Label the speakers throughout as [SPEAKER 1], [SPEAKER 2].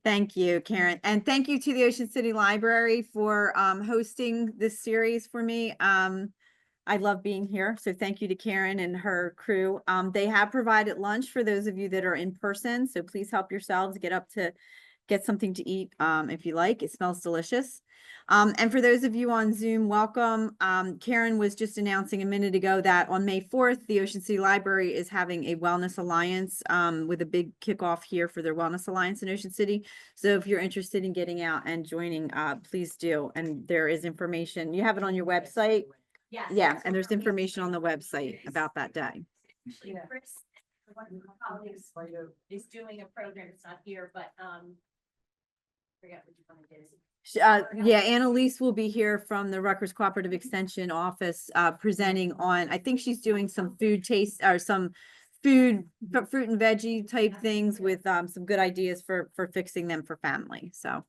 [SPEAKER 1] Thank you, Karen. And thank you to the Ocean City Library for hosting this series for me. I love being here. So thank you to Karen and her crew. They have provided lunch for those of you that are in person. So please help yourselves get something to eat if you like. It smells delicious. And for those of you on Zoom, welcome. Karen was just announcing a minute ago that on May 4th, the Ocean City Library is having a Wellness Alliance with a big kickoff here for their Wellness Alliance in Ocean City. So if you're interested in getting out and joining, please do. And there is information. You have it on your website?
[SPEAKER 2] Yes.
[SPEAKER 1] Yeah, and there's information on the website about that day.
[SPEAKER 2] Actually, Chris, one of my colleagues is doing a program. It's not here, but forget which one it is.
[SPEAKER 1] Yeah, Annalise will be here from the Rutgers Cooperative Extension Office, presenting on, I think she's doing some food taste or some fruit and veggie type things with some good ideas for fixing them for family. So,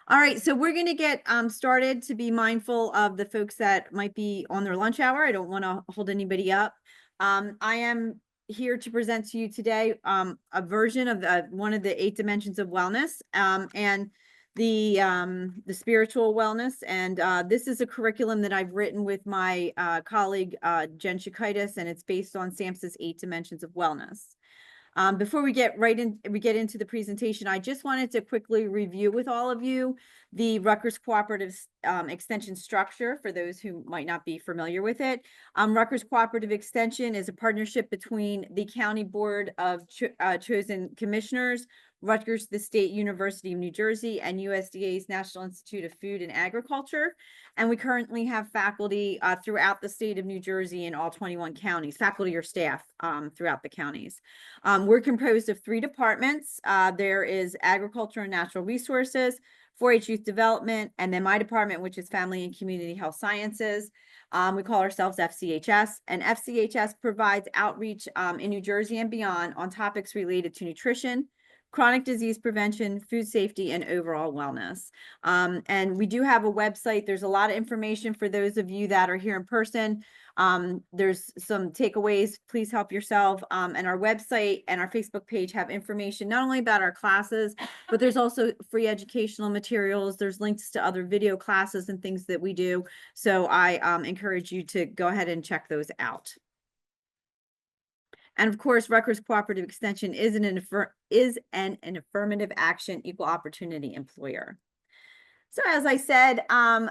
[SPEAKER 1] all right, so we're going to get started to be mindful of the folks that might be on their lunch hour. I don't want to hold anybody up. I am here to present to you today a version of one of the 8 dimensions of wellness and the spiritual wellness. And this is a curriculum that I've written with my colleague Jen Shakaitis, and it's based on SAMHSA's 8 dimensions of wellness. Before we get into the presentation, I just wanted to quickly review with all of you the Rutgers Cooperative Extension structure for those who might not be familiar with it. Rutgers Cooperative Extension is a partnership between the County Board of Chosen Commissioners, Rutgers, the State University of New Jersey, and USDA's National Institute of Food and Agriculture. And we currently have faculty throughout the state of New Jersey in all 21 counties, faculty or staff throughout the counties. We're composed of 3 departments. There is Agriculture and Natural Resources, 4-H Youth Development, and then my department, which is Family and Community Health Sciences. We call ourselves FCHS, and FCHS provides outreach in New Jersey and beyond on topics related to nutrition, chronic disease prevention, food safety, and overall wellness. And we do have a website. There's a lot of information for those of you that are here in person. There's some takeaways. Please help yourself. And our website and our Facebook page have information not only about our classes, but there's also free educational materials. There's links to other video classes and things that we do. So I encourage you to go ahead and check those out. And of course, Rutgers Cooperative Extension is an affirmative action equal opportunity employer. So as I said,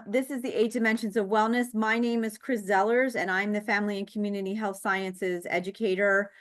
[SPEAKER 1] this is the 8 dimensions of wellness. My name is Chris Zellers, and I'm the Family and Community Health Sciences educator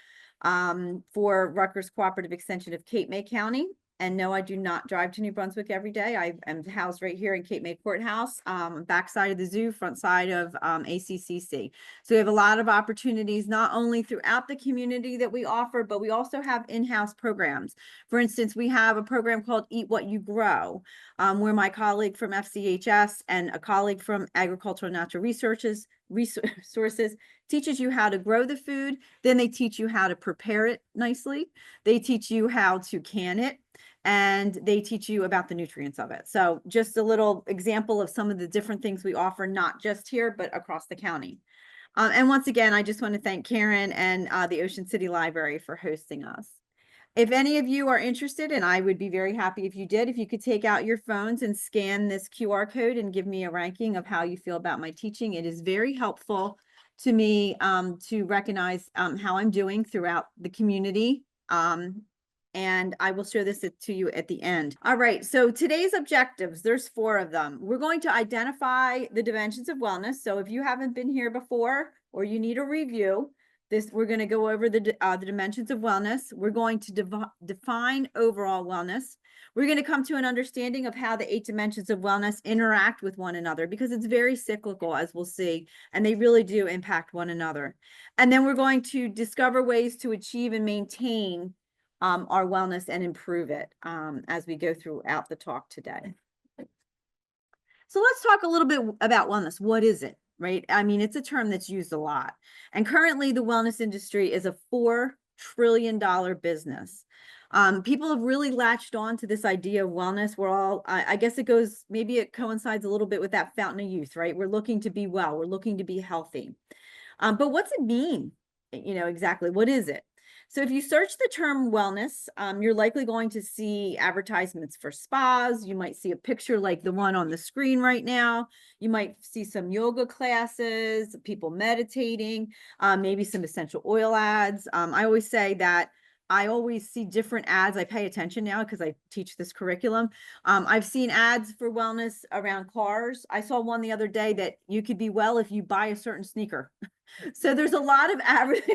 [SPEAKER 1] for Rutgers Cooperative Extension of Cape May County. And no, I do not drive to New Brunswick every day. I am housed right here in Cape May Courthouse, backside of the zoo, front side of ACCC. So we have a lot of opportunities, not only throughout the community that we offer, but we also have in-house programs. For instance, we have a program called Eat What You Grow, where my colleague from FCHS and a colleague from Agricultural and Natural Resources teaches you how to grow the food. Then they teach you how to prepare it nicely. They teach you how to can it, and they teach you about the nutrients of it. So just a little example of some of the different things we offer, not just here, but across the county. And once again, I just want to thank Karen and the Ocean City Library for hosting us. If any of you are interested, and I would be very happy if you did, if you could take out your phones and scan this QR code and give me a ranking of how you feel about my teaching. It is very helpful to me to recognize how I'm doing throughout the community. And I will show this to you at the end. All right, so today's objectives, there's 4 of them. We're going to identify the dimensions of wellness. So if you haven't been here before or you need a review, we're going to go over the dimensions of wellness. We're going to define overall wellness. We're going to come to an understanding of how the 8 dimensions of wellness interact with one another, because it's very cyclical, as we'll see, and they really do impact one another. And then we're going to discover ways to achieve and maintain our wellness and improve it as we go throughout the talk today. So let's talk a little bit about wellness. What is it, right? I mean, it's a term that's used a lot. And currently the wellness industry is a $4 trillion business. People have really latched on to this idea of wellness. We're all, I guess maybe it coincides a little bit with that fountain of youth, right? We're looking to be well, we're looking to be healthy. But what's it mean? Exactly, what is it? So if you search the term wellness, you're likely going to see advertisements for spas. You might see a picture like the one on the screen right now. You might see some yoga classes, people meditating, maybe some essential oil ads. I always say that I always see different ads. I pay attention now because I teach this curriculum. I've seen ads for wellness around cars. I saw one the other day that you could be well if you buy a certain sneaker. So there's a lot of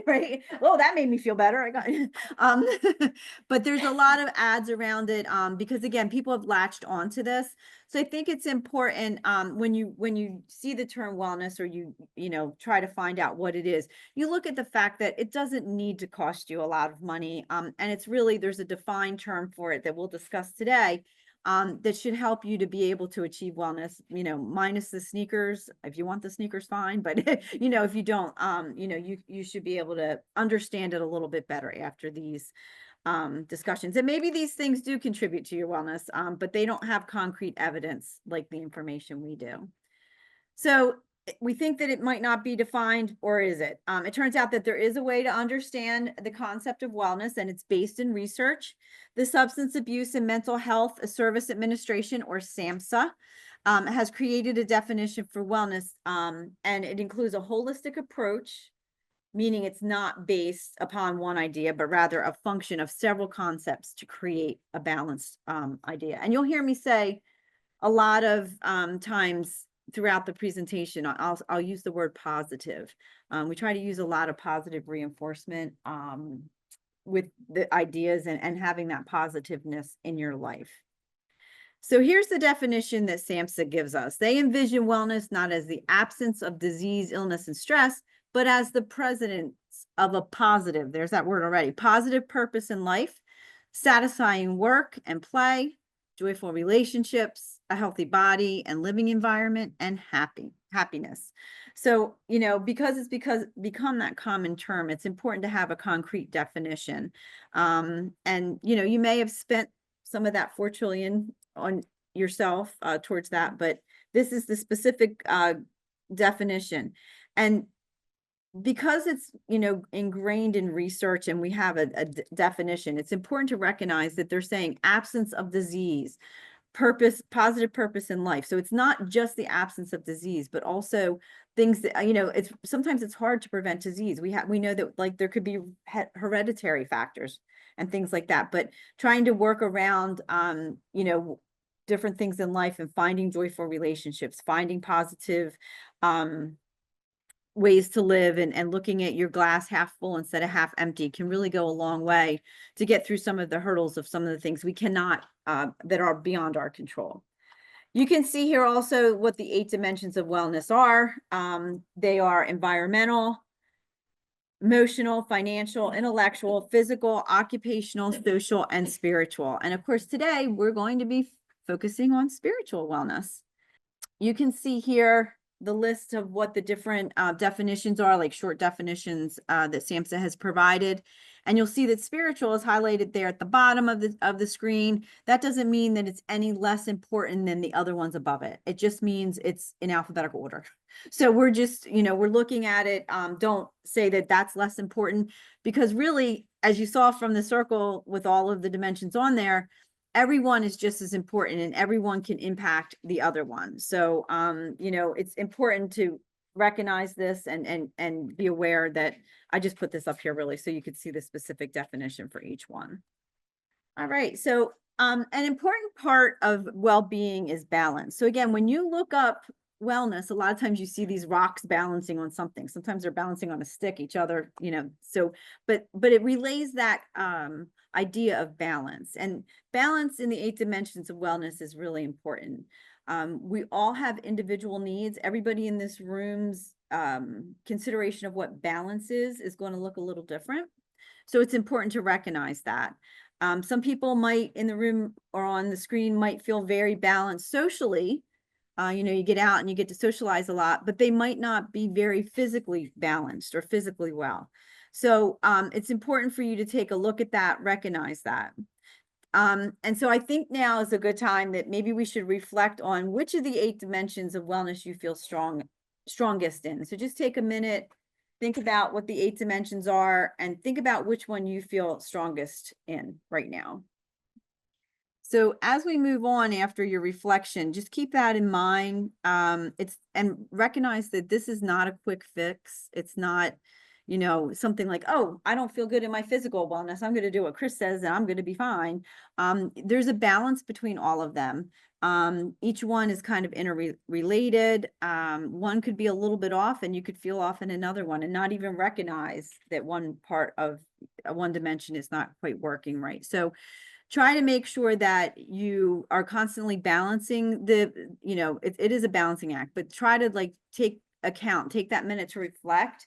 [SPEAKER 1] right? Oh, that made me feel better. I got um but there's a lot of ads around it because again, people have latched onto this. So I think it's important when you see the term wellness or you know try to find out what it is, you look at the fact that it doesn't need to cost you a lot of money. And it's really there's a defined term for it that we'll discuss today that should help you to be able to achieve wellness, you know, minus the sneakers. If you want the sneakers, fine. But, you know, if you don't, you know, you should be able to understand it a little bit better after these discussions. And maybe these things do contribute to your wellness, but they don't have concrete evidence like the information we do. So we think that it might not be defined, or is it? It turns out that there is a way to understand the concept of wellness, and it's based in research. The Substance Abuse and Mental Health Service Administration, or SAMHSA, has created a definition for wellness, and it includes a holistic approach, meaning it's not based upon one idea, but rather a function of several concepts to create a balanced idea. And you'll hear me say a lot of times throughout the presentation, I'll use the word positive. We try to use a lot of positive reinforcement with the ideas and having that positiveness in your life. So here's the definition that SAMHSA gives us. They envision wellness not as the absence of disease, illness, and stress, but as the presence of a positive, there's that word already, positive purpose in life, satisfying work and play, joyful relationships, a healthy body and living environment, and happiness. So, you know, because it's become that common term, it's important to have a concrete definition. And, you know, you may have spent some of that 4 trillion on yourself towards that, but this is the specific definition. And because it's, you know, ingrained in research and we have a definition, it's important to recognize that they're saying absence of disease, purpose, positive purpose in life. So it's not just the absence of disease, but also things that, you know, it's sometimes it's hard to prevent disease. We know that like there could be hereditary factors and things like that, but trying to work around, you know, different things in life and finding joyful relationships, finding positive, ways to live and looking at your glass half full instead of half empty can really go a long way to get through some of the hurdles of some of the things we cannot, that are beyond our control. You can see here also what the 8 dimensions of wellness are. They are environmental, emotional, financial, intellectual, physical, occupational, social, and spiritual. And of course, today we're going to be focusing on spiritual wellness. You can see here the list of what the different definitions are, like short definitions that SAMHSA has provided. And you'll see that spiritual is highlighted there at the bottom of the screen. That doesn't mean that it's any less important than the other ones above it. It just means it's in alphabetical order. So we're just, you know, we're looking at it. Don't say that that's less important, because really, as you saw from the circle with all of the dimensions on there, everyone is just as important and everyone can impact the other one. So, you know, it's important to recognize this and be aware that I just put this up here really so you could see the specific definition for each one. All right. So, an important part of well-being is balance. So again, when you look up wellness, a lot of times you see these rocks balancing on something. Sometimes they're balancing on a stick, each other, you know, so, but it relays that, idea of balance, and balance in the 8 dimensions of wellness is really important. We all have individual needs. Everybody in this room's consideration of what balance is going to look a little different. So it's important to recognize that. Some people might in the room or on the screen might feel very balanced socially. You know, you get out and you get to socialize a lot, but they might not be very physically balanced or physically well. So it's important for you to take a look at that, recognize that. And so I think now is a good time that maybe we should reflect on which of the 8 dimensions of wellness you feel strongest in. So just take a minute think about what the 8 dimensions are, and think about which one you feel strongest in right now. So as we move on after your reflection, just keep that in mind. And recognize that this is not a quick fix. It's not, something like, oh, I don't feel good in my physical wellness, I'm going to do what Chris says and I'm going to be fine. There's a balance between all of them. Each one is kind of interrelated. One could be a little bit off and you could feel off in another one and not even recognize that one part of one dimension is not quite working right. So try to make sure that you are constantly balancing it is a balancing act, but try to take that minute to reflect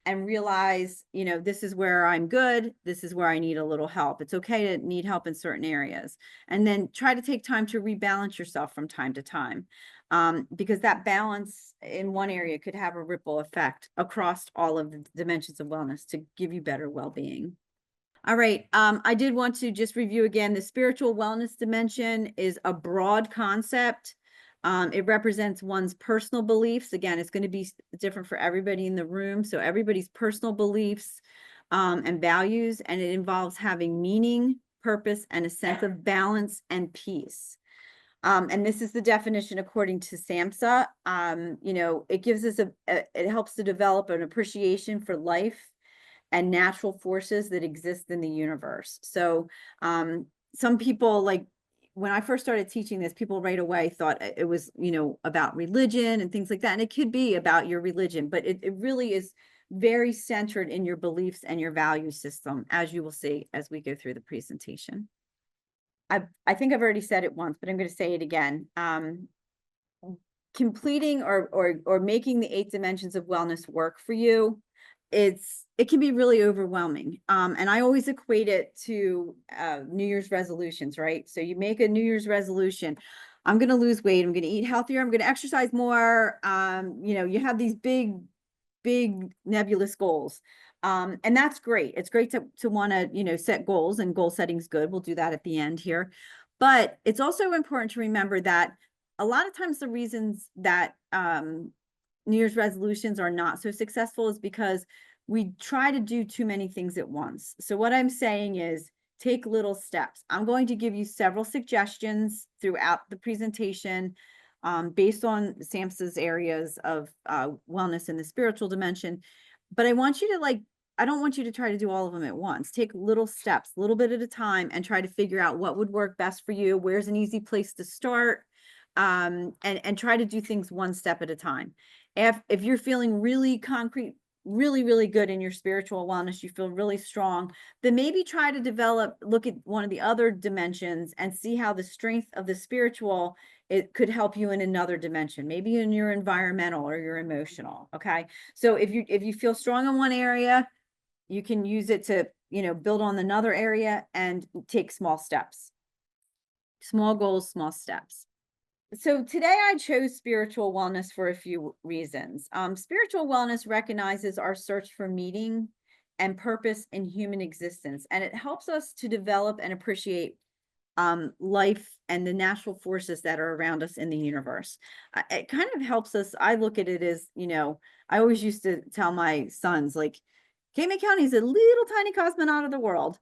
[SPEAKER 1] and realize, this is where I'm good. This is where I need a little help. It's okay to need help in certain areas. And then try to take time to rebalance yourself from time to time. Because that balance in one area could have a ripple effect across all of the dimensions of wellness to give you better well-being. All right. I did want to just review again, the spiritual wellness dimension is a broad concept. It represents one's personal beliefs. Again, it's going to be different for everybody in the room. So everybody's personal beliefs and values, and it involves having meaning, purpose, and a sense of balance and peace. And this is the definition according to SAMHSA. It gives us it helps to develop an appreciation for life and natural forces that exist in the universe. So some people, like when I first started teaching this, people right away thought it was, about religion and things like that. And it could be about your religion, but it really is very centered in your beliefs and your value system, as you will see as we go through the presentation. I think I've already said it once, but I'm going to say it again. Completing or making the 8 dimensions of wellness work for you, it can be really overwhelming. And I always equate it to New Year's resolutions, right? So you make a New Year's resolution. I'm going to lose weight. I'm going to eat healthier. I'm going to exercise more. You have these big nebulous goals. And that's great. It's great to want to, set goals, and goal setting is good. We'll do that at the end here. But it's also important to remember that a lot of times the reasons that New Year's resolutions are not so successful is because we try to do too many things at once. So what I'm saying is take little steps. I'm going to give you several suggestions throughout the presentation based on SAMHSA's areas of wellness in the spiritual dimension. But I want you to I don't want you to try to do all of them at once. Take little steps, a little bit at a time, and try to figure out what would work best for you. Where's an easy place to start? And try to do things one step at a time. If you're feeling really concrete, really good in your spiritual wellness, you feel really strong, then maybe try to look at one of the other dimensions and see how the strength of the spiritual, it could help you in another dimension, maybe in your environmental or your emotional. Okay. So if you feel strong in one area, you can use it to, build on another area and take small steps, small goals, small steps. So today I chose spiritual wellness for a few reasons. Spiritual wellness recognizes our search for meaning and purpose in human existence, and it helps us to develop and appreciate life and the natural forces that are around us in the universe. It kind of helps us. I look at it as, I always used to tell my sons, like, Calumet County is a little tiny cosmonaut of the world.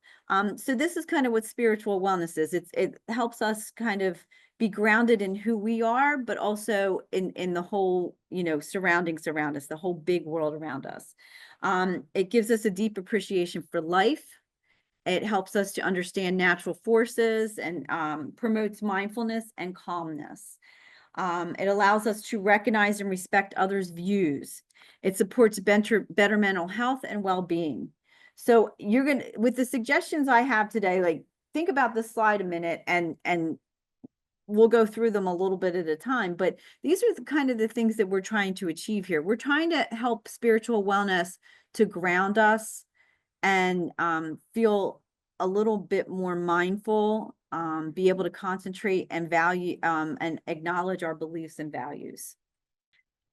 [SPEAKER 1] So this is kind of what spiritual wellness is. It helps us kind of be grounded in who we are, but also in the whole, surroundings around us, the whole big world around us. It gives us a deep appreciation for life. It helps us to understand natural forces and promotes mindfulness and calmness. It allows us to recognize and respect others' views. It supports better mental health and well-being. So with the suggestions I have today, think about this slide a minute and we'll go through them a little bit at a time, but these are kind of the things that we're trying to achieve here. We're trying to help spiritual wellness to ground us and feel a little bit more mindful, be able to concentrate and value and acknowledge our beliefs and values.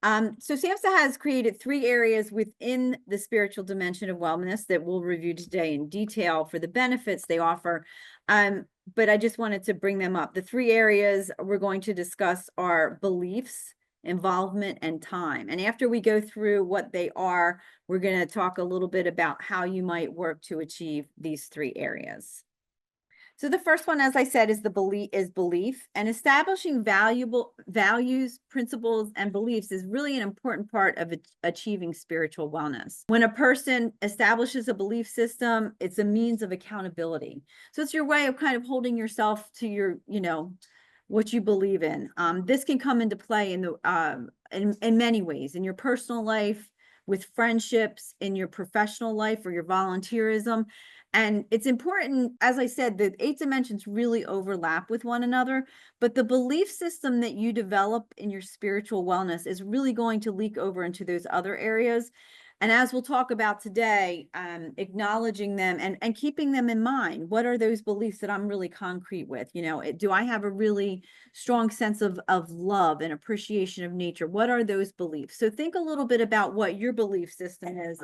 [SPEAKER 1] So SAMHSA has created 3 areas within the spiritual dimension of wellness that we'll review today in detail for the benefits they offer. But I just wanted to bring them up. The 3 areas we're going to discuss are beliefs, involvement, and time. And after we go through what they are, we're going to talk a little bit about how you might work to achieve these 3 areas. So the first one, as I said, is belief, and establishing valuable values, principles, and beliefs is really an important part of achieving spiritual wellness. When a person establishes a belief system, it's a means of accountability. So it's your way of kind of holding yourself to your, what you believe in. This can come into play in many ways, in your personal life, with friendships, in your professional life, or your volunteerism. And it's important, as I said, the 8 dimensions really overlap with one another, but the belief system that you develop in your spiritual wellness is really going to leak over into those other areas. And as we'll talk about today, acknowledging them and keeping them in mind. What are those beliefs that I'm really concrete with? Do I have a really strong sense of love and appreciation of nature? What are those beliefs? So think a little bit about what your belief system is.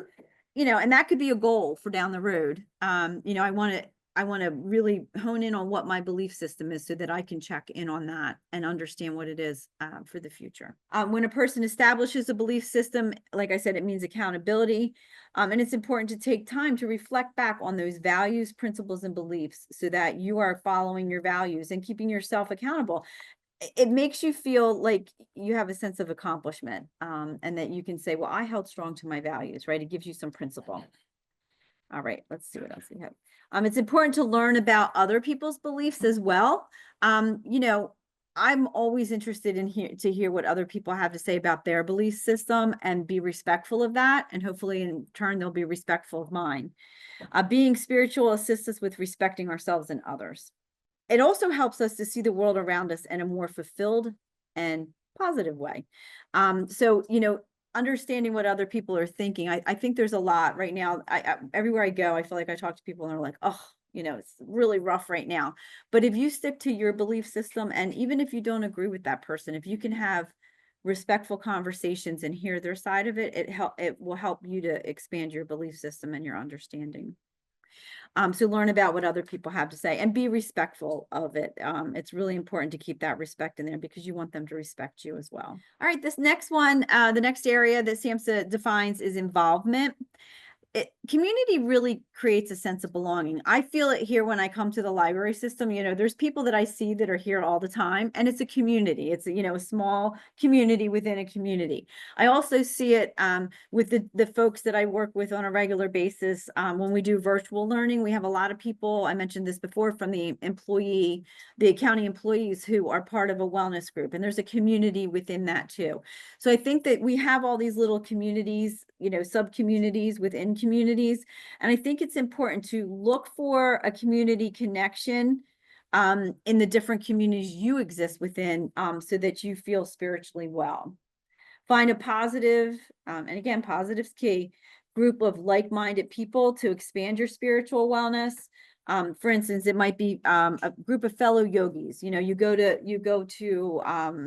[SPEAKER 1] And that could be a goal for down the road. I want to really hone in on what my belief system is so that I can check in on that and understand what it is for the future. When a person establishes a belief system, like I said, it means accountability. And it's important to take time to reflect back on those values, principles, and beliefs so that you are following your values and keeping yourself accountable. It makes you feel like you have a sense of accomplishment, and that you can say, well, I held strong to my values, right? It gives you some principle. All right, let's see what else we have. It's important to learn about other people's beliefs as well. I'm always interested in to hear what other people have to say about their belief system and be respectful of that. And hopefully in turn, they'll be respectful of mine. Being spiritual assists us with respecting ourselves and others. It also helps us to see the world around us in a more fulfilled and positive way. Understanding what other people are thinking. I think there's a lot right now. Everywhere I go, I feel like I talk to people and they're like, oh, it's really rough right now. But if you stick to your belief system, and even if you don't agree with that person, if you can have respectful conversations and hear their side of it, it will help you to expand your belief system and your understanding. So learn about what other people have to say and be respectful of it. It's really important to keep that respect in there because you want them to respect you as well. All right, this next one, the next area that SAMHSA defines is involvement. Community really creates a sense of belonging. I feel it here when I come to the library system. There's people that I see that are here all the time, and it's a community. It's a small community within a community. I also see it with the folks that I work with on a regular basis. When we do virtual learning, we have a lot of people, I mentioned this before, from the county employees who are part of a wellness group, and there's a community within that too. So I think that we have all these little communities, sub-communities within communities. And I think it's important to look for a community connection in the different communities you exist within, so that you feel spiritually well. Find a positive, and again, positive's key, group of like-minded people to expand your spiritual wellness. For instance, it might be a group of fellow yogis. You go to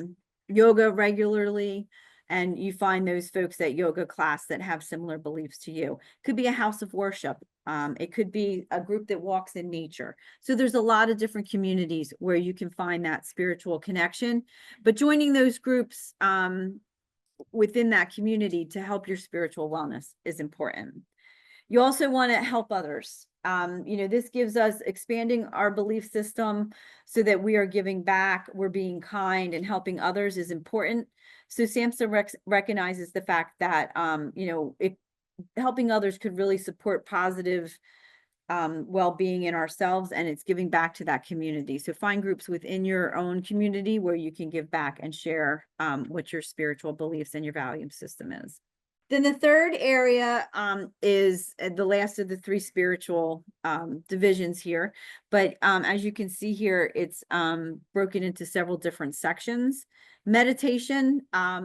[SPEAKER 1] yoga regularly, and you find those folks at yoga class that have similar beliefs to you. Could be a house of worship. It could be a group that walks in nature. So there's a lot of different communities where you can find that spiritual connection, but joining those groups within that community to help your spiritual wellness is important. You also want to help others. This gives us expanding our belief system so that we are giving back, we're being kind, and helping others is important. So SAMHSA recognizes the fact that, helping others could really support positive well-being in ourselves, and it's giving back to that community. So find groups within your own community where you can give back and share what your spiritual beliefs and your value system is. Then the third area is the last of the 3 spiritual divisions here. But as you can see here, it's broken into several different sections. Meditation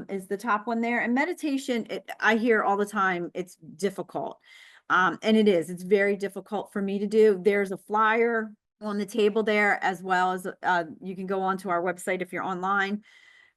[SPEAKER 1] is the top one there. And meditation, I hear all the time, it's difficult. And it is. It's very difficult for me to do. There's a flyer on the table there, as well as you can go onto our website if you're online.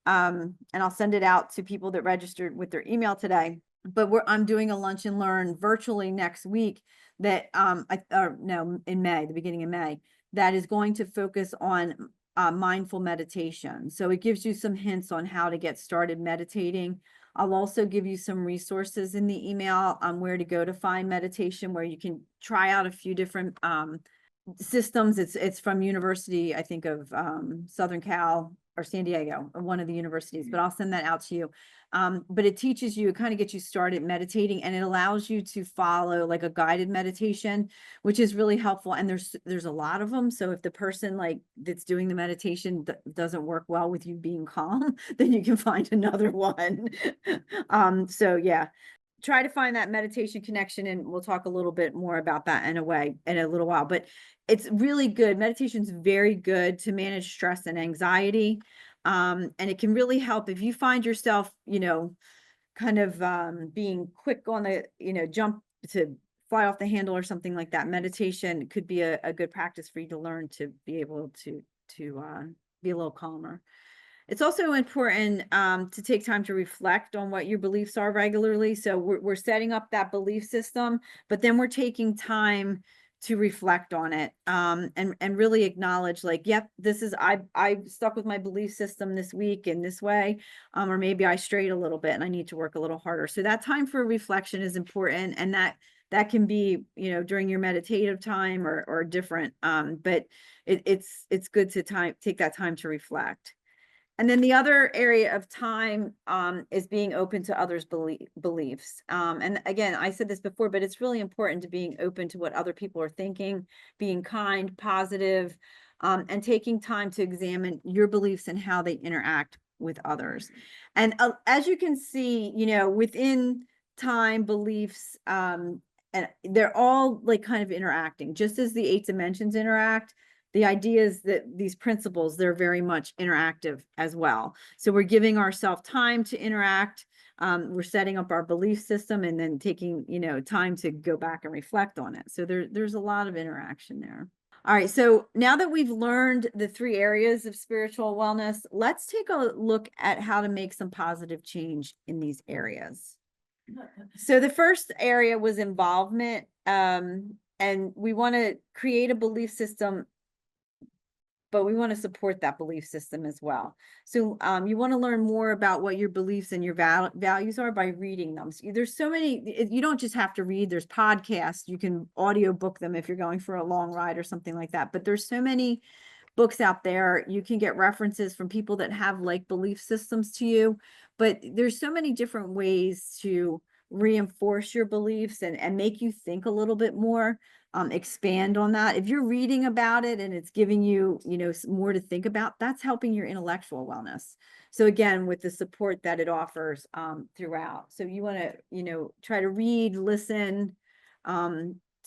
[SPEAKER 1] And I'll send it out to people that registered with their email today. But I'm doing a lunch and learn virtually next week that in May, the beginning of May, that is going to focus on mindful meditation. So it gives you some hints on how to get started meditating. I'll also give you some resources in the email on where to go to find meditation, where you can try out a few different systems. It's from University, I think, of Southern Cal or San Diego, or one of the universities, but I'll send that out to you. But it teaches you, it kind of gets you started meditating, and it allows you to follow like a guided meditation, which is really helpful. And there's a lot of them. So if the person like that's doing the meditation doesn't work well with you being calm, then you can find another one. So yeah, try to find that meditation connection, and we'll talk a little bit more about that in a little while. But it's really good. Meditation's very good to manage stress and anxiety. And it can really help if you find yourself, kind of being quick on the, jump to fly off the handle or something like that. Meditation could be a good practice for you to learn to be able to be a little calmer. It's also important to take time to reflect on what your beliefs are regularly. So we're setting up that belief system, but then we're taking time to reflect on it, and really acknowledge, like, yep, this is, I stuck with my belief system this week in this way, or maybe I strayed a little bit and I need to work a little harder. So that time for reflection is important, and that can be, during your meditative time or different, but it's good to take that time to reflect. And then the other area of time is being open to others' beliefs. And again, I said this before, but it's really important to being open to what other people are thinking, being kind, positive, and taking time to examine your beliefs and how they interact with others. And as you can see, within time, beliefs, and they're all like kind of interacting, just as the 8 dimensions interact. The idea is that these principles, they're very much interactive as well. So we're giving ourselves time to interact. We're setting up our belief system, and then taking, time to go back and reflect on it. So there's a lot of interaction there. All right, so now that we've learned the 3 areas of spiritual wellness, let's take a look at how to make some positive change in these areas. So the first area was involvement, and we want to create a belief system, but we want to support that belief system as well. So you want to learn more about what your beliefs and your values are by reading them. So there's so many, you don't just have to read, there's podcasts, you can audio book them if you're going for a long ride or something like that. But there's so many books out there. You can get references from people that have like belief systems to you, but there's so many different ways to reinforce your beliefs and make you think a little bit more. Expand on that. If you're reading about it and it's giving you, more to think about, that's helping your intellectual wellness. So again, with the support that it offers throughout. So you want to, try to read, listen,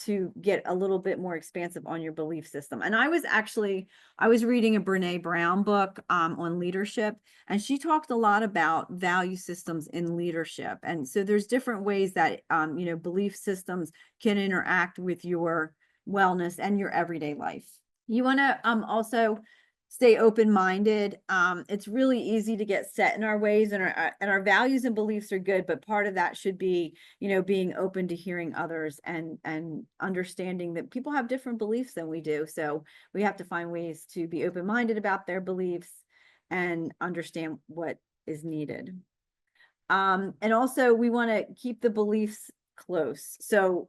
[SPEAKER 1] to get a little bit more expansive on your belief system. And I was reading a Brene Brown book on leadership, and she talked a lot about value systems in leadership. And so there's different ways that, belief systems can interact with your wellness and your everyday life. You want to also stay open-minded. It's really easy to get set in our ways, and our values and beliefs are good, but part of that should be, being open to hearing others and understanding that people have different beliefs than we do. So we have to find ways to be open-minded about their beliefs and understand what is needed. And also we want to keep the beliefs close. So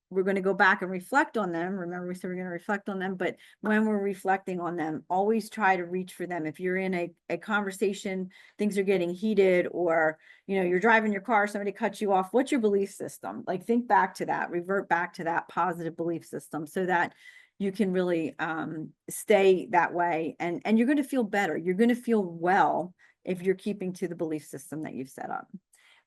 [SPEAKER 1] we're going to go back and reflect on them. Remember, we said we're going to reflect on them, but when we're reflecting on them, always try to reach for them. If you're in a conversation, things are getting heated, or, you're driving your car, somebody cuts you off, what's your belief system? Like, think back to that, revert back to that positive belief system so that you can really stay that way. And you're going to feel better. You're going to feel well if you're keeping to the belief system that you've set up.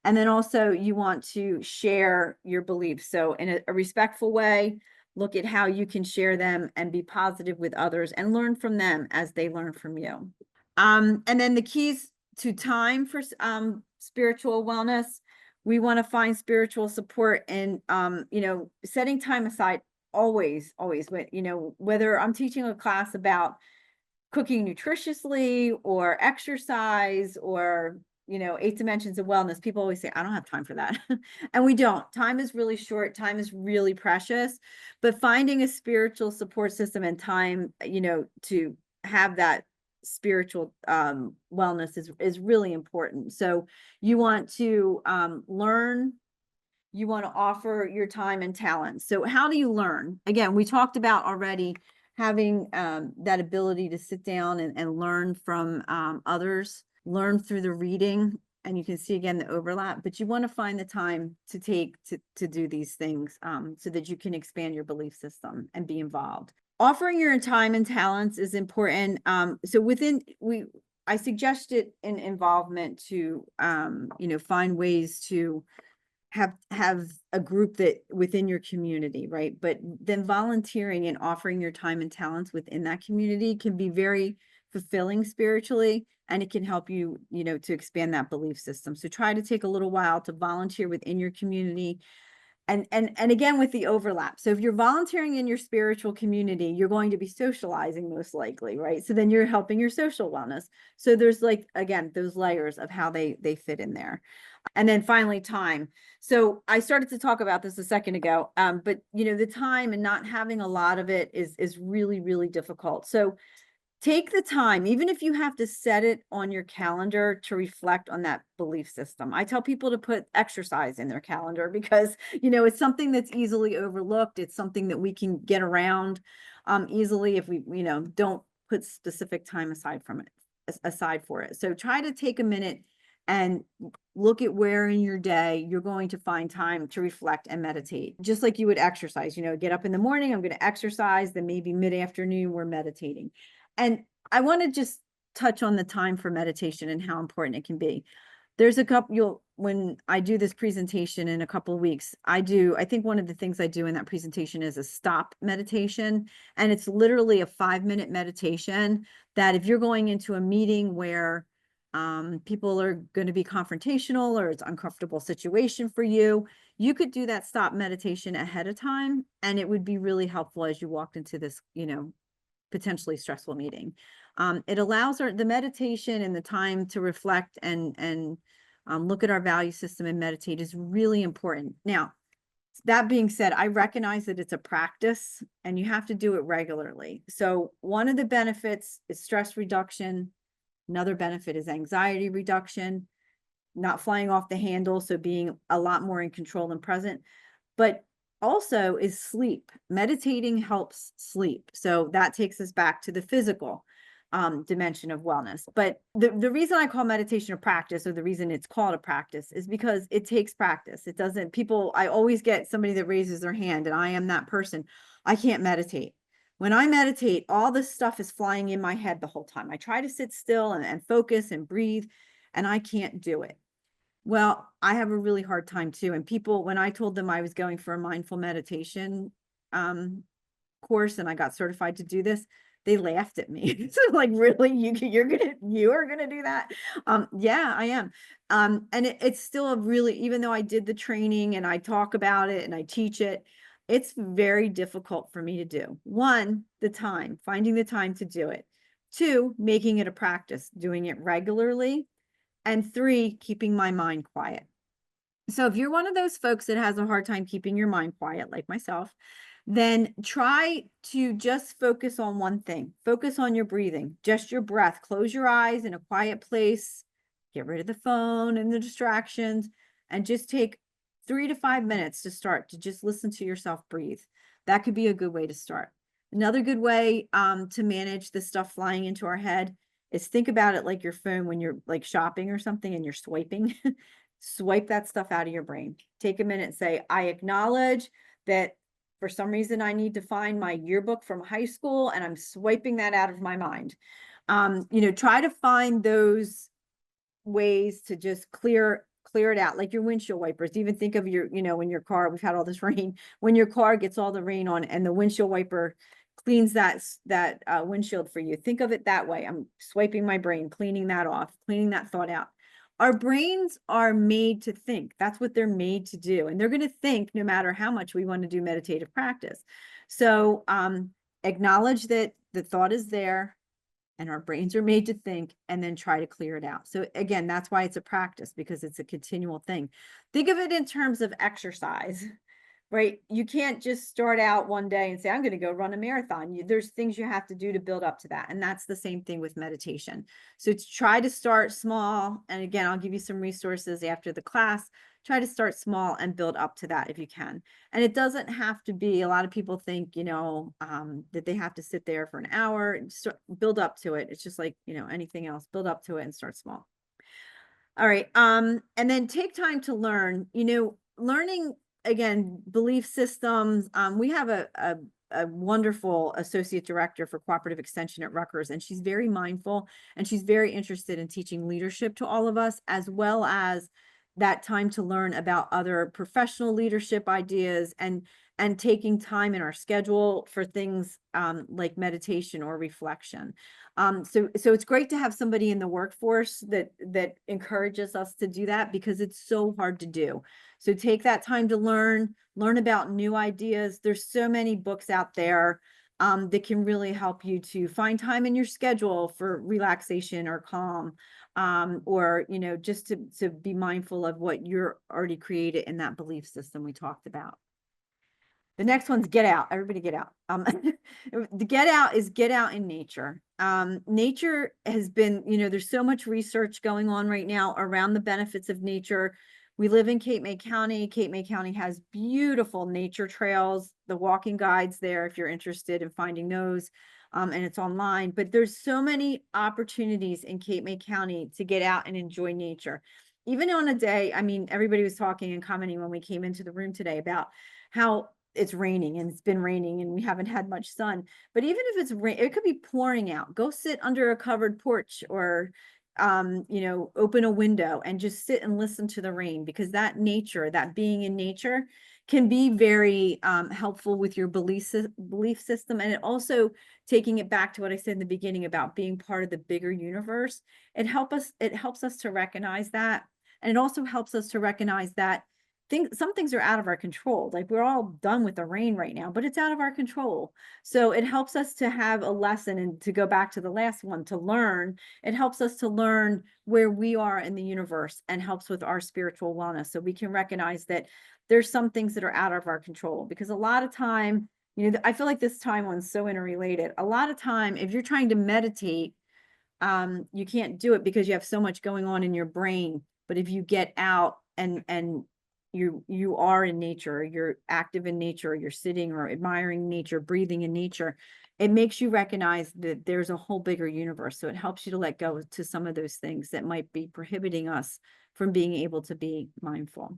[SPEAKER 1] And then also you want to share your beliefs. So in a respectful way, look at how you can share them and be positive with others and learn from them as they learn from you. And then the keys to time for spiritual wellness, we want to find spiritual support and, setting time aside always, whether I'm teaching a class about cooking nutritiously or exercise or 8 dimensions of wellness, people always say, I don't have time for that. And we don't. Time is really short. Time is really precious. But finding a spiritual support system and time, to have that spiritual wellness is really important. So you want to learn, you want to offer your time and talent. So how do you learn? Again, we talked about already having that ability to sit down and learn from others, learn through the reading, and you can see again the overlap, but you want to find the time to take to do these things so that you can expand your belief system and be involved. Offering your time and talents is important. So I suggested an involvement to find ways to have a group that within your community, right? But then volunteering and offering your time and talents within that community can be very fulfilling spiritually, and it can help you, to expand that belief system. So try to take a little while to volunteer within your community. And again, with the overlap. So if you're volunteering in your spiritual community, you're going to be socializing most likely, right? So then you're helping your social wellness. So there's again, those layers of how they fit in there. And then finally, time. So I started to talk about this a second ago, but the time and not having a lot of it is really, really difficult. So take the time, even if you have to set it on your calendar to reflect on that belief system. I tell people to put exercise in their calendar because, it's something that's easily overlooked. It's something that we can get around easily if we, don't put specific time aside for it. So try to take a minute and look at where in your day you're going to find time to reflect and meditate, just like you would exercise. Get up in the morning, I'm going to exercise, then maybe mid-afternoon we're meditating. And I want to just touch on the time for meditation and how important it can be. There's a couple, when I do this presentation in a couple of weeks, I think one of the things I do in that presentation is a stop meditation. And it's literally a 5-minute meditation that if you're going into a meeting where people are going to be confrontational or it's an uncomfortable situation for you, you could do that stop meditation ahead of time. And it would be really helpful as you walked into this, potentially stressful meeting. It allows the meditation and the time to reflect and look at our value system and meditate is really important. Now, that being said, I recognize that it's a practice and you have to do it regularly. So one of the benefits is stress reduction. Another benefit is anxiety reduction, not flying off the handle. So being a lot more in control and present, but also is sleep. Meditating helps sleep. So that takes us back to the physical dimension of wellness. But the reason I call meditation a practice, or the reason it's called a practice, is because it takes practice. It doesn't, I always get somebody that raises their hand, and I am that person. I can't meditate. When I meditate, all this stuff is flying in my head the whole time. I try to sit still and focus and breathe, and I can't do it. Well, I have a really hard time too. And people, when I told them I was going for a mindful meditation course and I got certified to do this, they laughed at me. So like, really, you are gonna do that? Yeah, I am. And it's still even though I did the training and I talk about it and I teach it, it's very difficult for me to do. One, finding the time to do it. Two, making it a practice, doing it regularly. And 3, keeping my mind quiet. So if you're one of those folks that has a hard time keeping your mind quiet, like myself, then try to just focus on one thing. Focus on your breathing, just your breath. Close your eyes in a quiet place, get rid of the phone and the distractions, and just take 3 to 5 minutes to start to just listen to yourself breathe. That could be a good way to start. Another good way to manage the stuff flying into our head is think about it like your phone when you're like shopping or something and you're swiping. Swipe that stuff out of your brain. Take a minute and say, I acknowledge that for some reason I need to find my yearbook from high school, and I'm swiping that out of my mind. Try to find those ways to just clear it out, like your windshield wipers. Even think of when your car, we've had all this rain, when your car gets all the rain on and the windshield wiper cleans that windshield for you. Think of it that way. I'm swiping my brain, cleaning that off, cleaning that thought out. Our brains are made to think. That's what they're made to do. And they're going to think no matter how much we want to do meditative practice. So acknowledge that the thought is there and our brains are made to think, and then try to clear it out. So again, that's why it's a practice, because it's a continual thing. Think of it in terms of exercise. right? You can't just start out one day and say, I'm going to go run a marathon. There's things you have to do to build up to that. And that's the same thing with meditation. So to try to start small. And again, I'll give you some resources after the class. Try to start small and build up to that if you can. And it doesn't have to be, a lot of people think, that they have to sit there for an hour and build up to it. It's just like, anything else, build up to it and start small. All right. And then take time to learn, learning, again, belief systems. We have a wonderful associate director for cooperative extension at Rutgers, and she's very mindful and she's very interested in teaching leadership to all of us, as well as that time to learn about other professional leadership ideas and taking time in our schedule for things like meditation or reflection. So it's great to have somebody in the workforce that encourages us to do that, because it's so hard to do. So take that time to learn about new ideas. There's so many books out there that can really help you to find time in your schedule for relaxation or calm, or just to be mindful of what you're already created in that belief system we talked about. The next one's get out. Everybody get out. The get out is get out in nature. Nature has been, there's so much research going on right now around the benefits of nature. We live in Cape May County. Cape May County has beautiful nature trails, the walking guides there, if you're interested in finding those. And it's online, but there's so many opportunities in Cape May County to get out and enjoy nature. Even on a day, I mean, everybody was talking and commenting when we came into the room today about how it's raining, and it's been raining and we haven't had much sun. But even if it's rain, it could be pouring out. Go sit under a covered porch, or open a window and just sit and listen to the rain, because that nature, that being in nature, can be very helpful with your belief system. And it also, taking it back to what I said in the beginning about being part of the bigger universe, it helps us to recognize that. And it also helps us to recognize that some things are out of our control. Like, we're all done with the rain right now, but it's out of our control. So it helps us to have a lesson, and to go back to the last one, to learn. It helps us to learn where we are in the universe, and helps with our spiritual wellness. So we can recognize that there's some things that are out of our control, because a lot of time, I feel like this time one's so interrelated. A lot of time, if you're trying to meditate, you can't do it because you have so much going on in your brain. But if you get out and you are in nature, you're active in nature, you're sitting or admiring nature, breathing in nature, it makes you recognize that there's a whole bigger universe. So it helps you to let go to some of those things that might be prohibiting us from being able to be mindful.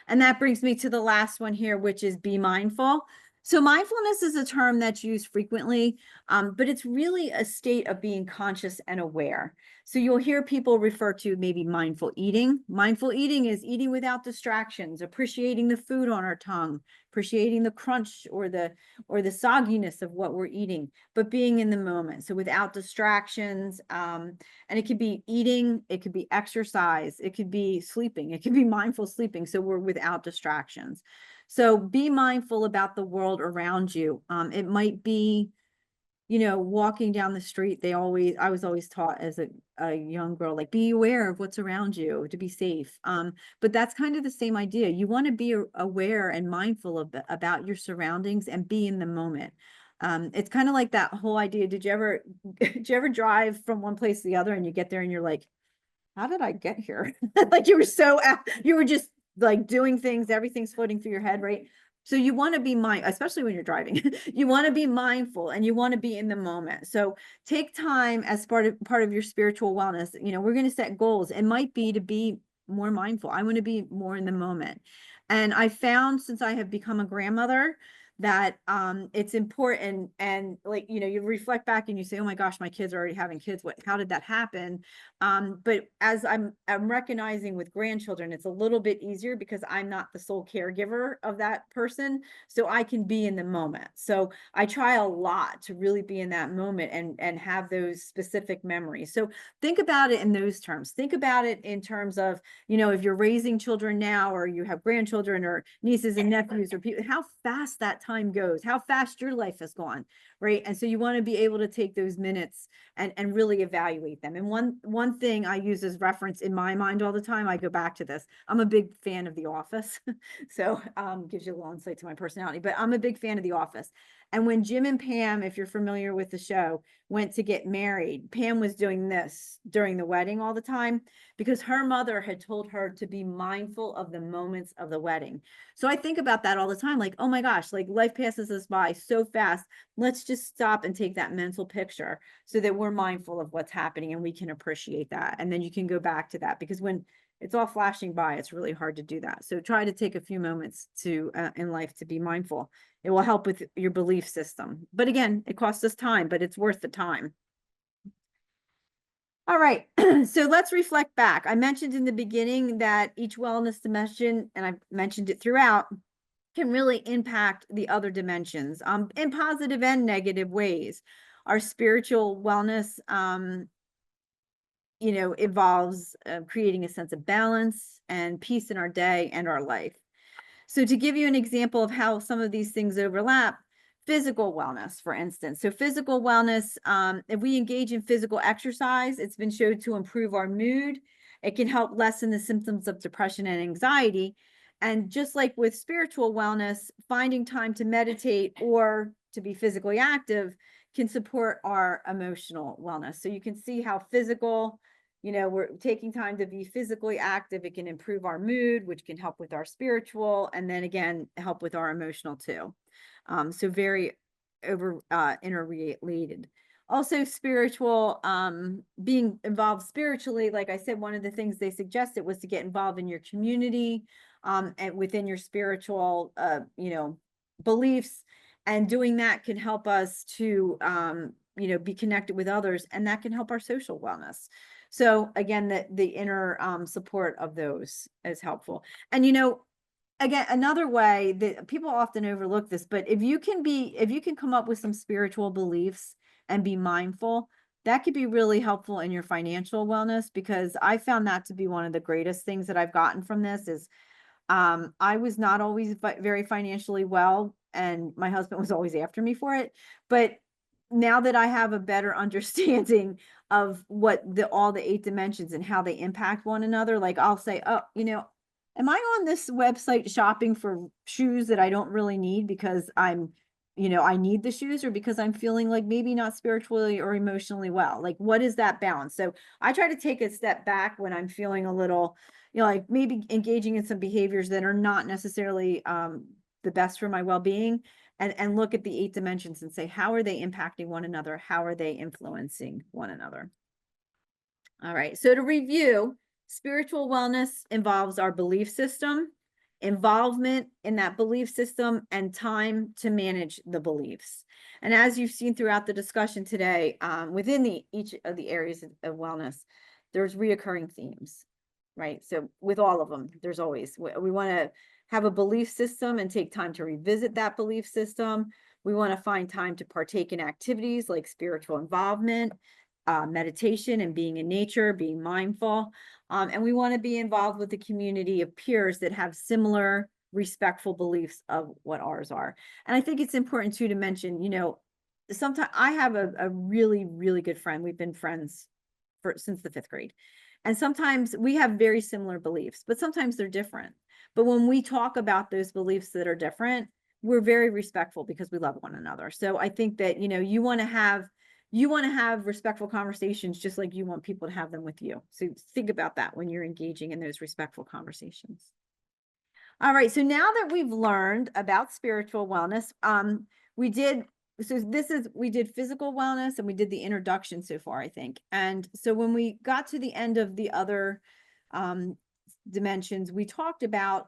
[SPEAKER 1] And that brings me to the last one here, which is be mindful. So mindfulness is a term that's used frequently, but it's really a state of being conscious and aware. So you'll hear people refer to maybe mindful eating. Mindful eating is eating without distractions, appreciating the food on our tongue, appreciating the crunch or the sogginess of what we're eating, but being in the moment. So without distractions, and it could be eating, it could be exercise, it could be sleeping, it could be mindful sleeping. So we're without distractions. So be mindful about the world around you. It might be, walking down the street. I was always taught as a young girl, like, be aware of what's around you to be safe. But that's kind of the same idea. You want to be aware and mindful about your surroundings and be in the moment. It's kind of like that whole idea. Did you ever drive from one place to the other, and you get there and you're like, how did I get here? Like, you were just like doing things, everything's floating through your head, right? So you want to be especially when you're driving, you want to be mindful and you want to be in the moment. So take time as part of your spiritual wellness. We're going to set goals. It might be to be more mindful. I want to be more in the moment. And I found, since I have become a grandmother, that it's important. And like, you reflect back and you say, oh my gosh, my kids are already having kids. How did that happen? But as I'm recognizing with grandchildren, it's a little bit easier because I'm not the sole caregiver of that person. So I can be in the moment. So I try a lot to really be in that moment and have those specific memories. So think about it in those terms. Think about it in terms of, if you're raising children now, or you have grandchildren or nieces and nephews or people, how fast that time goes, how fast your life has gone, right? And so you want to be able to take those minutes and really evaluate them. And one thing I use as reference in my mind all the time, I go back to this. I'm a big fan of The Office. So gives you a little insight to my personality, but I'm a big fan of The Office. And when Jim and Pam, if you're familiar with the show, went to get married, Pam was doing this during the wedding all the time because her mother had told her to be mindful of the moments of the wedding. So I think about that all the time, like, oh my gosh, like life passes us by so fast. Let's just stop and take that mental picture so that we're mindful of what's happening and we can appreciate that. And then you can go back to that, because when it's all flashing by, it's really hard to do that. So try to take a few moments to in life to be mindful. It will help with your belief system. But again, it costs us time, but it's worth the time. All right, so let's reflect back. I mentioned in the beginning that each wellness dimension, and I've mentioned it throughout, can really impact the other dimensions in positive and negative ways. Our spiritual wellness, involves creating a sense of balance and peace in our day and our life. So to give you an example of how some of these things overlap, physical wellness, for instance. So physical wellness, if we engage in physical exercise, it's been shown to improve our mood. It can help lessen the symptoms of depression and anxiety. And just like with spiritual wellness, finding time to meditate or to be physically active can support our emotional wellness. So you can see how physical, we're taking time to be physically active. It can improve our mood, which can help with our spiritual, and then again, help with our emotional too. So very interrelated. Also spiritual, being involved spiritually, like I said, one of the things they suggested was to get involved in your community, and within your spiritual, beliefs, and doing that can help us to, be connected with others, and that can help our social wellness. So again, the inner support of those is helpful. And again, another way that people often overlook this, but if you can come up with some spiritual beliefs and be mindful, that could be really helpful in your financial wellness, because I found that to be one of the greatest things that I've gotten from this is, I was not always very financially well, and my husband was always after me for it. But now that I have a better understanding of what all the 8 dimensions and how they impact one another, like I'll say, oh, am I on this website shopping for shoes that I don't really need because I need the shoes, or because I'm feeling like maybe not spiritually or emotionally well? Like, what is that balance? So I try to take a step back when I'm feeling a little, like maybe engaging in some behaviors that are not necessarily the best for my well-being, and look at the 8 dimensions and say, how are they impacting one another? How are they influencing one another? All right, so to review, spiritual wellness involves our belief system, involvement in that belief system, and time to manage the beliefs. And as you've seen throughout the discussion today, within each of the areas of wellness, there's reoccurring themes, right? So with all of them, there's always, we want to have a belief system and take time to revisit that belief system. We want to find time to partake in activities like spiritual involvement, meditation, and being in nature, being mindful. And we want to be involved with a community of peers that have similar respectful beliefs of what ours are. And I think it's important too to mention, sometimes I have a really, really good friend. We've been friends since the 5th grade. And sometimes we have very similar beliefs, but sometimes they're different. But when we talk about those beliefs that are different, we're very respectful because we love one another. So I think that, you want to have respectful conversations just like you want people to have them with you. So think about that when you're engaging in those respectful conversations. All right, so now that we've learned about spiritual wellness, we did physical wellness, and we did the introduction so far, I think. And so when we got to the end of the other dimensions, we talked about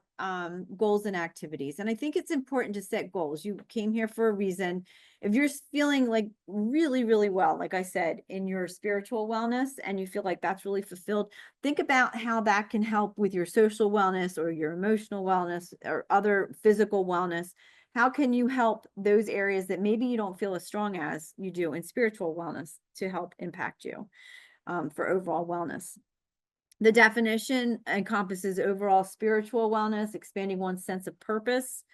[SPEAKER 1] goals and activities. And I think it's important to set goals. You came here for a reason. If you're feeling like really, really well, like I said, in your spiritual wellness, and you feel like that's really fulfilled, think about how that can help with your social wellness or your emotional wellness or other physical wellness. How can you help those areas that maybe you don't feel as strong as you do in spiritual wellness to help impact you for overall wellness? The definition encompasses overall spiritual wellness, expanding one's sense of purpose,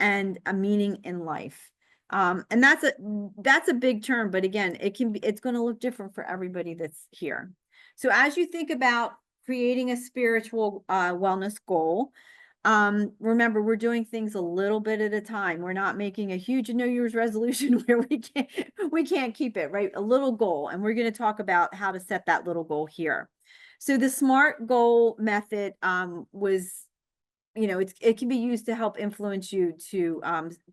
[SPEAKER 1] and a meaning in life. And that's a big term, but again, it's going to look different for everybody that's here. So as you think about creating a spiritual wellness goal, remember, we're doing things a little bit at a time. We're not making a huge New Year's resolution where we can't keep it, right? A little goal. And we're going to talk about how to set that little goal here. So the SMART goal method was, it can be used to help influence you to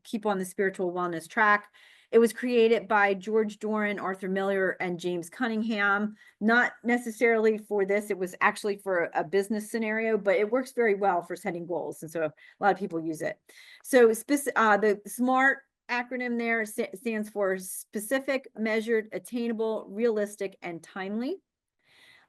[SPEAKER 1] keep on the spiritual wellness track. It was created by George Doran, Arthur Miller, and James Cunningham. Not necessarily for this, it was actually for a business scenario, but it works very well for setting goals. And so a lot of people use it. So the SMART acronym there stands for specific, measured, attainable, realistic, and timely.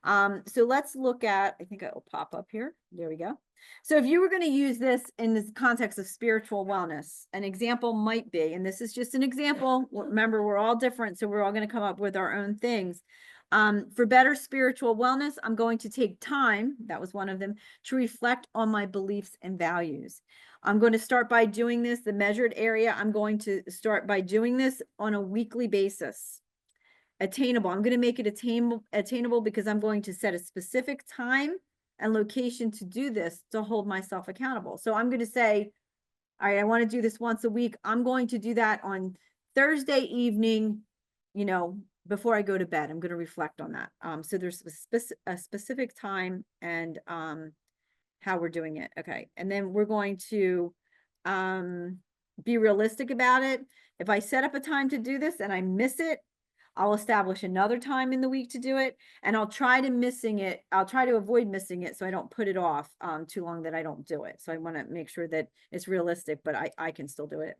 [SPEAKER 1] So let's look at, I think it will pop up here. There we go. So if you were going to use this in this context of spiritual wellness, an example might be, and this is just an example, remember, we're all different, so we're all going to come up with our own things. For better spiritual wellness, I'm going to take time, that was one of them, to reflect on my beliefs and values. I'm going to start by doing this, the measured area, I'm going to start by doing this on a weekly basis. Attainable, I'm going to make it attainable because I'm going to set a specific time and location to do this to hold myself accountable. So I'm going to say, all right, I want to do this once a week. I'm going to do that on Thursday evening, before I go to bed. I'm going to reflect on that. So there's a specific time and how we're doing it. Okay. And then we're going to be realistic about it. If I set up a time to do this and I miss it, I'll establish another time in the week to do it, and I'll try to avoid missing it so I don't put it off too long that I don't do it. So I want to make sure that it's realistic, but I can still do it.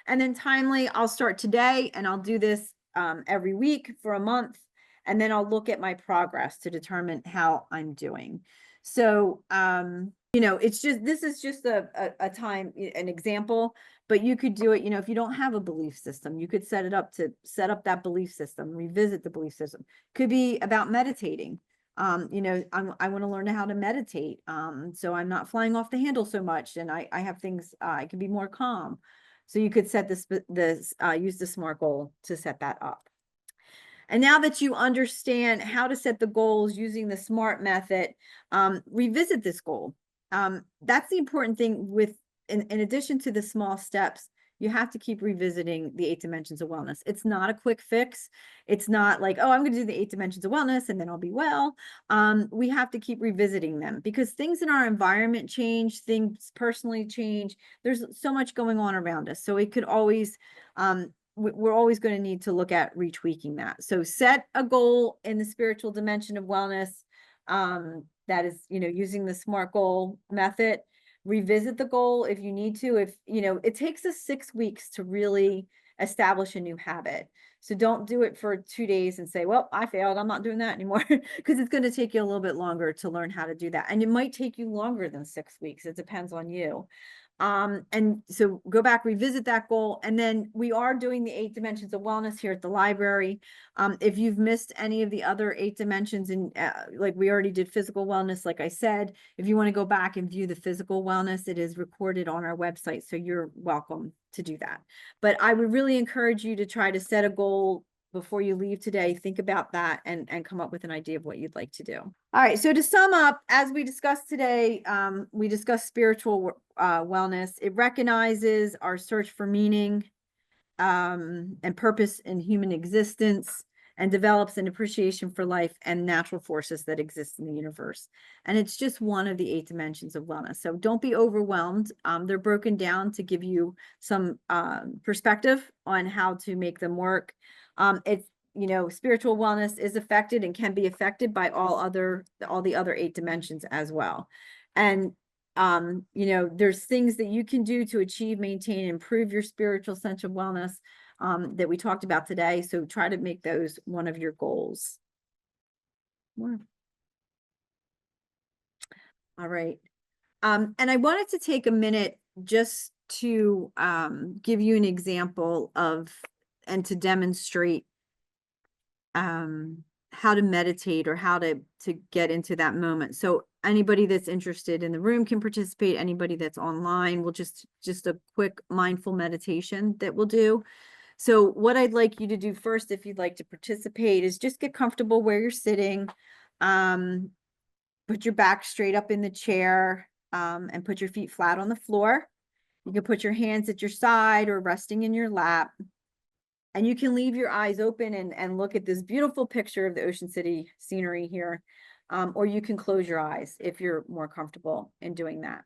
[SPEAKER 1] And then timely, I'll start today and I'll do this every week for a month, and then I'll look at my progress to determine how I'm doing. So, this is just a time, an example, but you could do it, if you don't have a belief system, you could set up that belief system, revisit the belief system. Could be about meditating. I want to learn how to meditate. So I'm not flying off the handle so much, and I have things, I can be more calm. So you could set use the SMART goal to set that up. And now that you understand how to set the goals using the SMART method, revisit this goal. That's the important thing in addition to the small steps, you have to keep revisiting the 8 dimensions of wellness. It's not a quick fix. It's not like, oh, I'm going to do the 8 dimensions of wellness and then I'll be well. We have to keep revisiting them because things in our environment change, things personally change. There's so much going on around us. So it could always, we're always going to need to look at retweaking that. So set a goal in the spiritual dimension of wellness. That is, using the SMART goal method. Revisit the goal if you need to. If, it takes us 6 weeks to really establish a new habit. So don't do it for 2 days and say, well, I failed, I'm not doing that anymore, because it's going to take you a little bit longer to learn how to do that. And it might take you longer than 6 weeks. It depends on you. And so go back, revisit that goal. And then we are doing the 8 dimensions of wellness here at the library. If you've missed any of the other 8 dimensions, and like we already did physical wellness, like I said, if you want to go back and view the physical wellness, it is recorded on our website. So you're welcome to do that. But I would really encourage you to try to set a goal before you leave today. Think about that and come up with an idea of what you'd like to do. All right. So to sum up, as we discussed today, we discussed spiritual wellness. It recognizes our search for meaning and purpose in human existence, and develops an appreciation for life and natural forces that exist in the universe. And it's just one of the 8 dimensions of wellness. So don't be overwhelmed. They're broken down to give you some perspective on how to make them work. It's, spiritual wellness is affected and can be affected by all the other 8 dimensions as well. And there's things that you can do to achieve, maintain, and improve your spiritual sense of wellness that we talked about today. So try to make those one of your goals. All right. And I wanted to take a minute just to give you an example of, and to demonstrate how to meditate or how to get into that moment. So anybody that's interested in the room can participate. Anybody that's online will just a quick mindful meditation that we'll do. So what I'd like you to do first, if you'd like to participate, is just get comfortable where you're sitting. Put your back straight up in the chair, and put your feet flat on the floor. You can put your hands at your side or resting in your lap. And you can leave your eyes open and look at this beautiful picture of the Ocean City scenery here. Or you can close your eyes if you're more comfortable in doing that.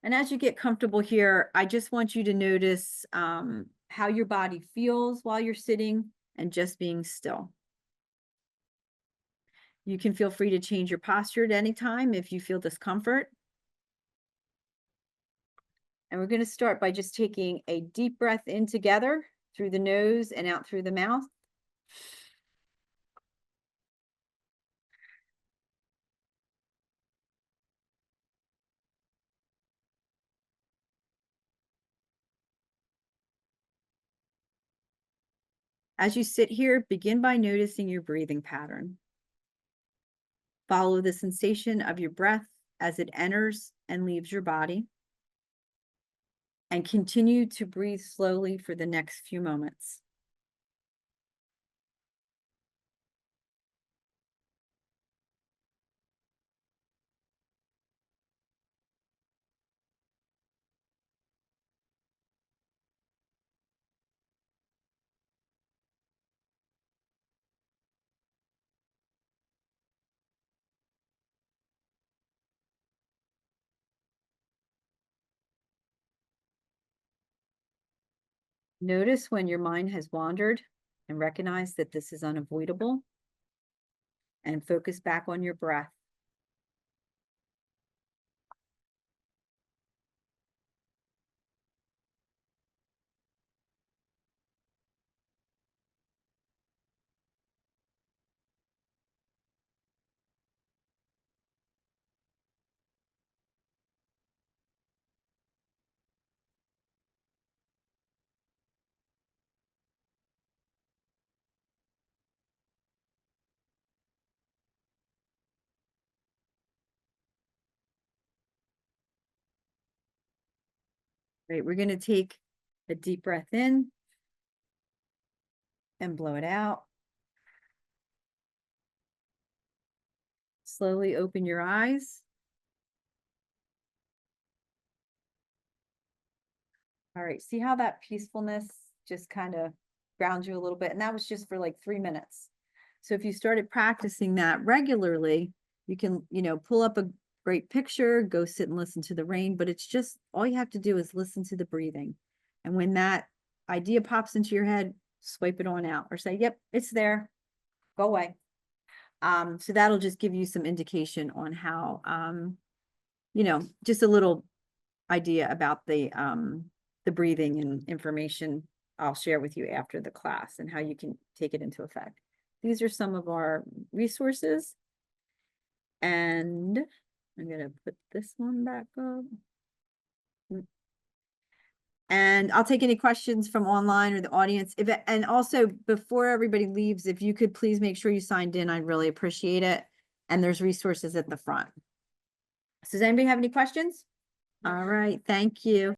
[SPEAKER 1] And as you get comfortable here, I just want you to notice how your body feels while you're sitting and just being still. You can feel free to change your posture at any time if you feel discomfort. And we're going to start by just taking a deep breath in together through the nose and out through the mouth. As you sit here, begin by noticing your breathing pattern. Follow the sensation of your breath as it enters and leaves your body. And continue to breathe slowly for the next few moments. Notice when your mind has wandered and recognize that this is unavoidable, and focus back on your breath. Right, we're going to take a deep breath in and blow it out. Slowly open your eyes. All right, see how that peacefulness just kind of grounds you a little bit? And that was just for like 3 minutes. So if you started practicing that regularly, you can, pull up a great picture, go sit and listen to the rain, but it's just, all you have to do is listen to the breathing. And when that idea pops into your head, swipe it on out or say, yep, it's there, go away. So that'll just give you some indication on how, just a little idea about the breathing and information I'll share with you after the class and how you can take it into effect. These are some of our resources. And I'm going to put this one back up. And I'll take any questions from online or the audience. And also, before everybody leaves, if you could please make sure you signed in, I'd really appreciate it. And there's resources at the front. So does anybody have any questions? All right, thank you.